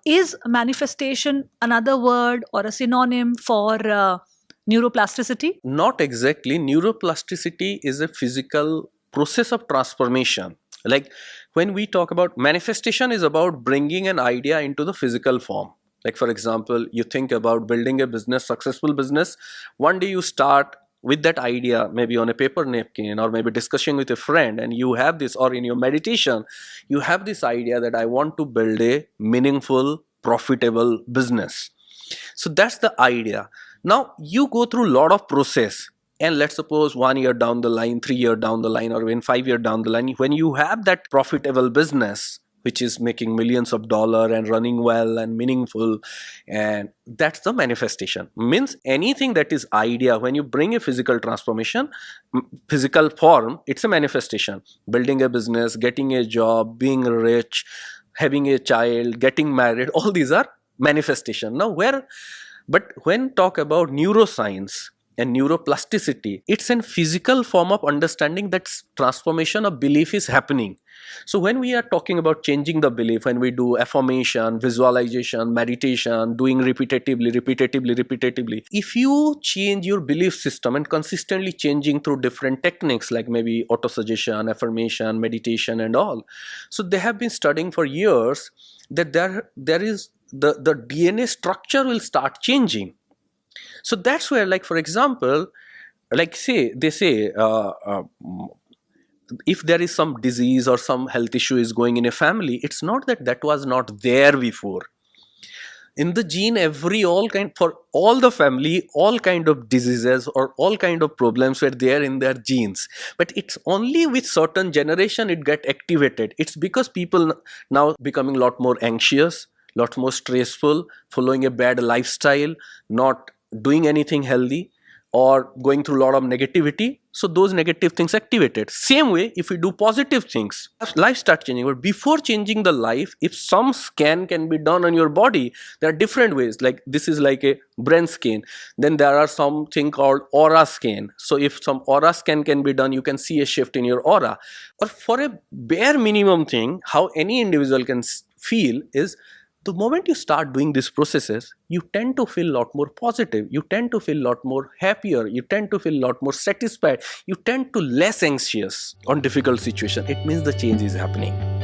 is manifestation another word or a synonym for neuroplasticity? Not exactly. Neuroplasticity is a physical process of transformation. Like when we talk about manifestation, is about bringing an idea into the physical form. Like for example, you think about building a business, successful business. One day you start with that idea, maybe on a paper napkin or maybe discussing with a friend, and you have this, or in your meditation, you have this idea that I want to build a meaningful, profitable business. So that's the idea. Now you go through a lot of process, and let's suppose 1 year down the line, 3 year down the line, or even 5 year down the line, when you have that profitable business which is making millions of dollar and running well and meaningful, and that's the manifestation. Means anything that is idea, when you bring a physical transformation, physical form, it's a manifestation. Building a business, getting a job, being rich, having a child, getting married, all these are manifestation. Now where, but when talk about neuroscience and neuroplasticity, it's a physical form of understanding that transformation of belief is happening. So when we are talking about changing the belief, when we do affirmation, visualization, meditation, doing repetitively, if you change your belief system and consistently changing through different techniques like maybe autosuggestion, affirmation, meditation and all, so they have been studying for years that there is the DNA structure will start changing. So that's where, like for example, like say they say if there is some disease or some health issue is going in a family, it's not that that was not there before. In the gene, every all kind, for all the family, all kind of diseases or all kind of problems were there in their genes, but it's only with certain generation it get activated. It's because people now becoming a lot more anxious, lot more stressful, following a bad lifestyle, not doing anything healthy, or going through a lot of negativity. So those negative things activated. Same way, if we do positive things, life start changing. But before changing the life, if some scan can be done on your body, there are different ways. Like this is like a brain scan. Then there are something called aura scan. So if some aura scan can be done, you can see a shift in your aura. Or for a bare minimum thing, how any individual can feel is, the moment you start doing these processes, you tend to feel a lot more positive, you tend to feel a lot more happier, you tend to feel a lot more satisfied, you tend to less anxious on difficult situation. It means the change is happening.